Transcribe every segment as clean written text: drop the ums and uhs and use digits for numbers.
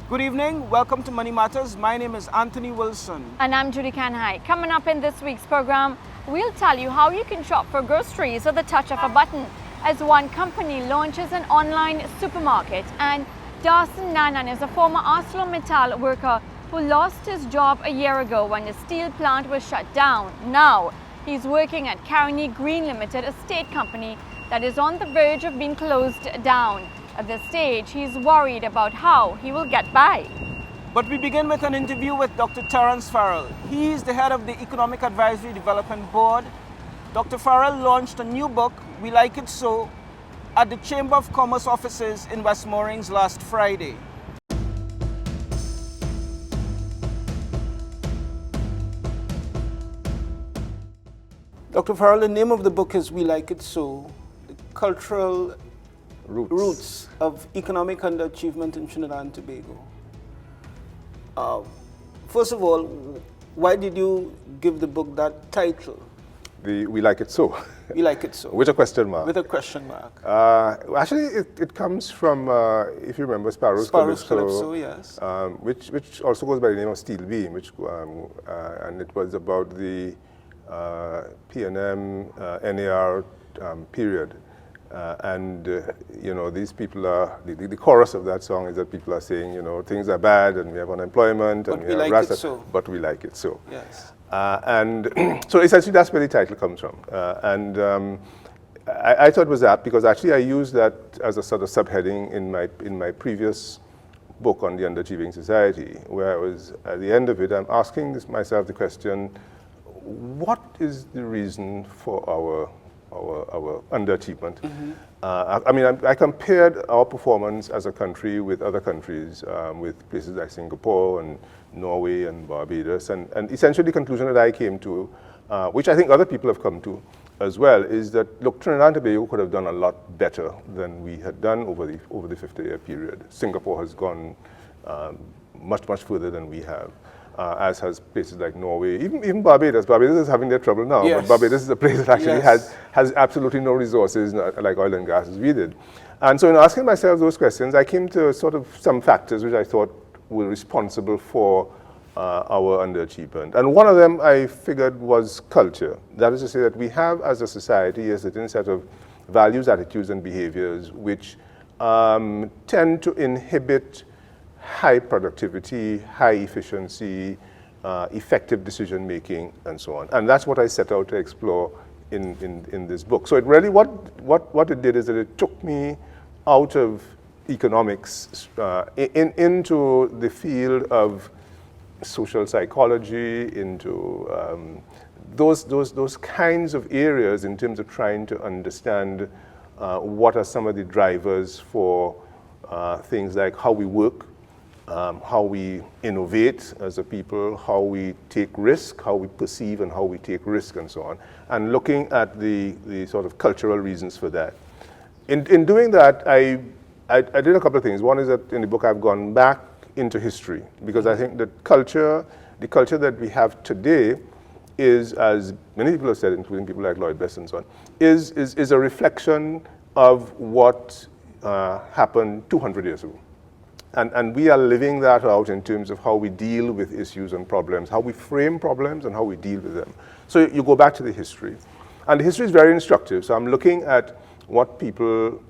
Good evening. Welcome to Money Matters. My name is Anthony Wilson. And I'm Judy Kanhai. Coming up in this week's program, we'll tell you how you can shop for groceries with the touch of a button as one company launches an online supermarket. And Darson Nanan is a former ArcelorMittal worker who lost his job a year ago when the steel plant was shut down. Now, he's working at Caroni Green Limited, a state company that is on the verge of being closed down. At this stage, he's worried about how he will get by. But we begin with an interview with Dr. Terence Farrell. He is the head of the Economic Advisory Development Board. Dr. Farrell launched a new book, We Like It So, at the Chamber of Commerce offices in West Moorings last Friday. Dr. Farrell, the name of the book is We Like It So, the cultural roots of economic underachievement in Trinidad and Tobago. First of all, why did you give the book that title? We Like It So. We Like It So. With a question mark. With a question mark. Actually, it comes from, if you remember, Sparrow's Calypso, yes. Which also goes by the name of Steel Beam, and it was about the P&M NAR period. These people are, the chorus of that song is that people are saying, things are bad and we have unemployment but and we have like it so. But we like it so. Yes. So essentially that's where the title comes from. I thought it was apt because actually I used that as a sort of subheading in my previous book on the underachieving society, where I was, at the end of it, I'm asking myself the question, what is the reason for our underachievement? Mm-hmm. I compared our performance as a country with other countries, with places like Singapore and Norway and Barbados, and essentially the conclusion that I came to, which I think other people have come to as well, is that, look, Trinidad and Tobago could have done a lot better than we had done over the 50-year period. Singapore has gone much further than we have. As has places like Norway, even Barbados. Barbados is having their trouble now, yes. But Barbados is a place that actually yes. has absolutely no resources like oil and gas as we did. And so in asking myself those questions, I came to sort of some factors which I thought were responsible for our underachievement. And one of them I figured was culture. That is to say that we have as a society a certain set of values, attitudes, and behaviors which tend to inhibit high productivity, high efficiency, effective decision making, and so on. And that's what I set out to explore in this book. So it really, what it did is that it took me out of economics into the field of social psychology, into those kinds of areas in terms of trying to understand what are some of the drivers for things like how we work, how we innovate as a people, how we take risk, how we perceive and how we take risk, and so on, and looking at the sort of cultural reasons for that. In doing that, I did a couple of things. One is that in the book I've gone back into history, because I think that the culture that we have today is, as many people have said, including people like Lloyd Best and so on, is a reflection of what happened 200 years ago. And we are living that out in terms of how we deal with issues and problems, how we frame problems and how we deal with them. So you go back to the history. And the history is very instructive. So I'm looking at what people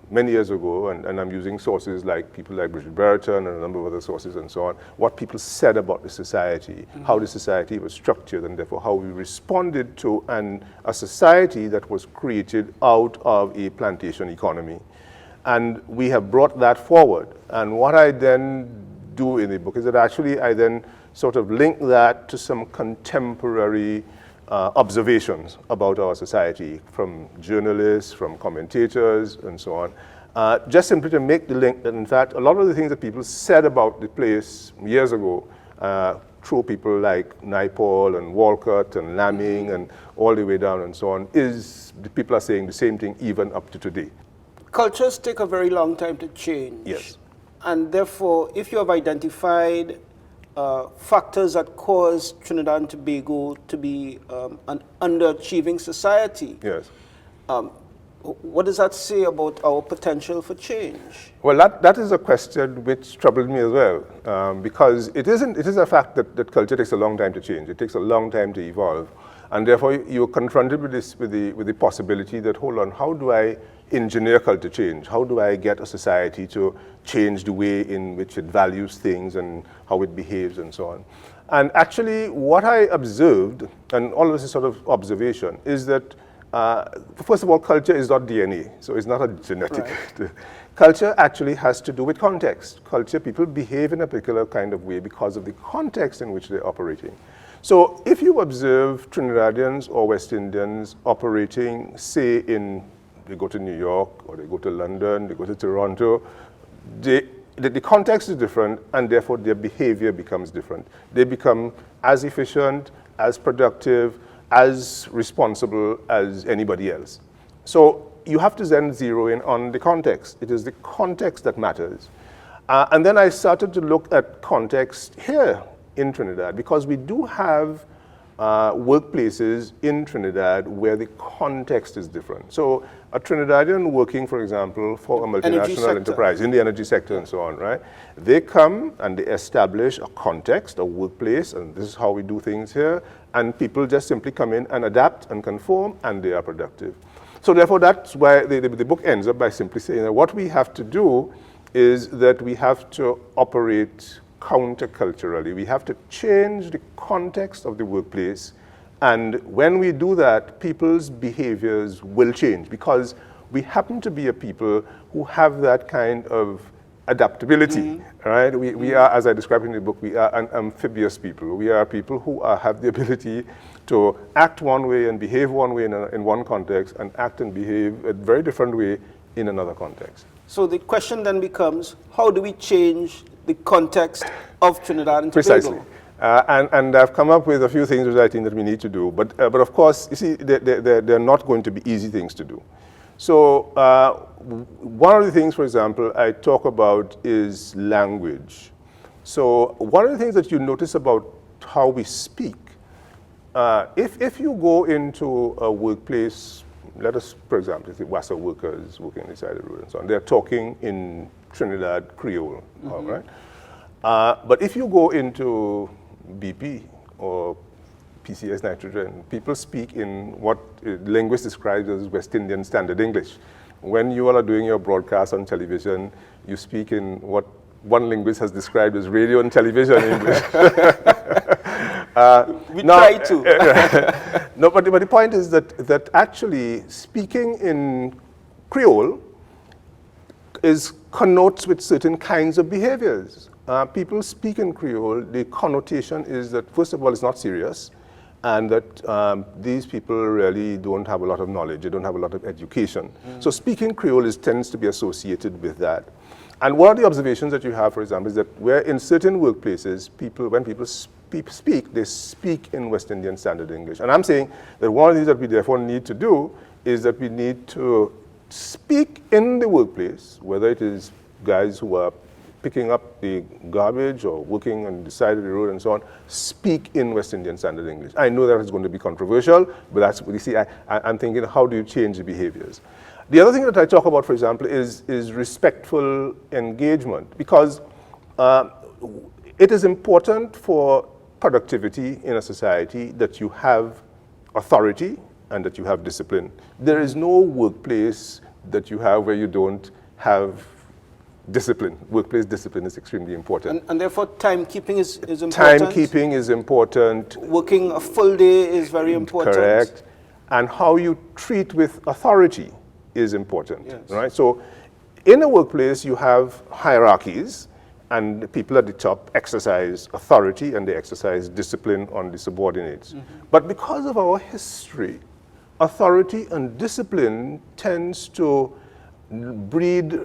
many years ago, and I'm using sources like people like Bridget Brereton and a number of other sources and so on, what people said about the society, mm-hmm. how the society was structured, and therefore how we responded to a society that was created out of a plantation economy. And we have brought that forward. And what I then do in the book is that actually I then sort of link that to some contemporary observations about our society from journalists, from commentators, and so on, just simply to make the link that, in fact, a lot of the things that people said about the place years ago, through people like Naipaul and Walcott and Lamming and all the way down and so on, is the people are saying the same thing even up to today. Cultures take a very long time to change. Yes. And therefore, if you have identified factors that cause Trinidad and Tobago to be an underachieving society, yes. What does that say about our potential for change? Well, that is a question which troubled me as well, because it is a fact that culture takes a long time to change. It takes a long time to evolve, and therefore you're confronted with the possibility that, hold on, how do I engineer culture change? How do I get a society to change the way in which it values things and how it behaves and so on? And actually, what I observed, and all of this is sort of observation, is that first of all, culture is not DNA, so it's not a genetic. Right. Culture actually has to do with context. Culture, people behave in a particular kind of way because of the context in which they're operating. So if you observe Trinidadians or West Indians operating, say, they go to New York, or they go to London, they go to Toronto, the context is different, and therefore their behavior becomes different. They become as efficient, as productive, as responsible as anybody else. So you have to then zero in on the context. It is the context that matters. And then I started to look at context here in Trinidad, because we do have workplaces in Trinidad where the context is different. So a Trinidadian working, for example, for a multinational enterprise in the energy sector and so on, right? They come and they establish a context, a workplace, and this is how we do things here, and people just simply come in and adapt and conform, and they are productive. So therefore, that's why the book ends up by simply saying that what we have to do is that we have to operate counterculturally. We have to change the context of the workplace, and when we do that, people's behaviors will change, because we happen to be a people who have that kind of adaptability, right? We are, as I described in the book, we are an amphibious people. We are people who have the ability to act one way and behave one way in one context, and act and behave a very different way in another context. So the question then becomes, how do we change the context of Trinidad and Tobago? Precisely. And I've come up with a few things which I think that we need to do. But of course, you see, they're not going to be easy things to do. So one of the things, for example, I talk about is language. So one of the things that you notice about how we speak, if you go into a workplace, let us, for example, the Wassa workers working on the side of the road and so on, they're talking in Trinidad Creole, all right? But if you go into BP or PCS Nitrogen, people speak in what linguists describe as West Indian Standard English. When you all are doing your broadcast on television, you speak in what one linguist has described as radio and television English. We try to. No, but the point is that actually speaking in Creole connotes with certain kinds of behaviors. People speak in Creole, the connotation is that, first of all, it's not serious, and that these people really don't have a lot of knowledge, they don't have a lot of education. So speaking Creole tends to be associated with that. And one of the observations that you have, for example, is that where in certain workplaces, when people speak, they speak in West Indian Standard English. And I'm saying that one of the things that we therefore need to do is that we need to speak in the workplace, whether it is guys who are picking up the garbage or working on the side of the road and so on, speak in West Indian Standard English. I know that is going to be controversial, but that's what you see. I'm thinking, how do you change the behaviors? The other thing that I talk about, for example, is respectful engagement, because it is important for productivity in a society that you have authority and that you have discipline. There is no workplace that you have where you don't have discipline. Workplace discipline is extremely important. And therefore timekeeping is important? Timekeeping is important. Working a full day is very important. Correct. And how you treat with authority is important, yes. Right? So in a workplace you have hierarchies, and the people at the top exercise authority and they exercise discipline on the subordinates. But because of our history, authority and discipline tends to breed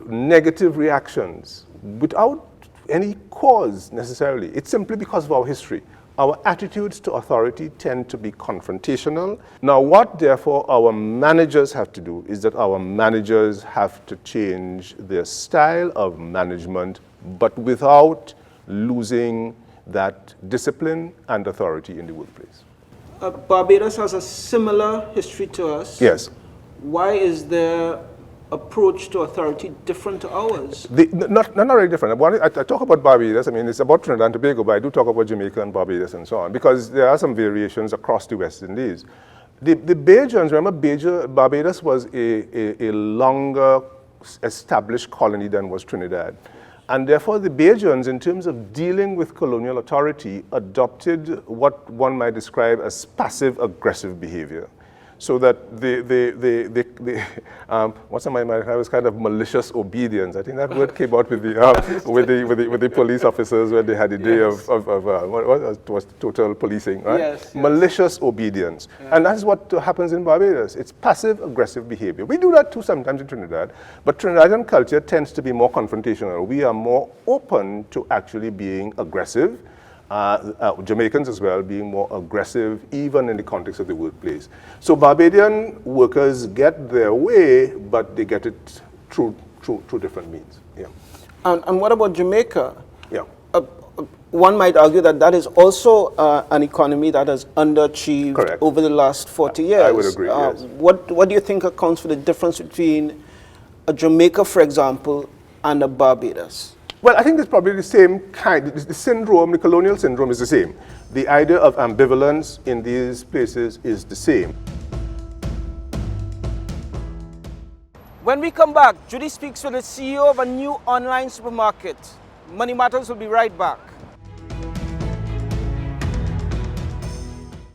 negative reactions without any cause necessarily. It's simply because of our history. Our attitudes to authority tend to be confrontational. Now, what therefore our managers have to do is that our managers have to change their style of management, but without losing that discipline and authority in the workplace. Barbados has a similar history to us. Yes. Why is their approach to authority different to ours? Not very different. I talk about Barbados. I mean, it's about Trinidad and Tobago, but I do talk about Jamaica and Barbados and so on, because there are some variations across the West Indies. The Bajans, remember, Barbados was a longer established colony than was Trinidad. And therefore, the Bajans, in terms of dealing with colonial authority, adopted what one might describe as passive-aggressive behavior. So that what's on my mind? It was kind of malicious obedience. I think that word came out with the police officers when they had the day Yes. of what was total policing, right? Yes. Malicious obedience, and that's what happens in Barbados. It's passive-aggressive behavior. We do that too sometimes in Trinidad, but Trinidadian culture tends to be more confrontational. We are more open to actually being aggressive. Jamaicans as well being more aggressive, even in the context of the workplace. So Barbadian workers get their way, but they get it through different means. Yeah. And what about Jamaica? Yeah. One might argue that that is also an economy that has underachieved Correct. over the last 40 years. I would agree, yes. What do you think accounts for the difference between a Jamaica, for example, and a Barbados? Well, I think it's probably the same kind. The syndrome, the colonial syndrome is the same. The idea of ambivalence in these places is the same. When we come back, Judy speaks with the CEO of a new online supermarket. Money Matters will be right back.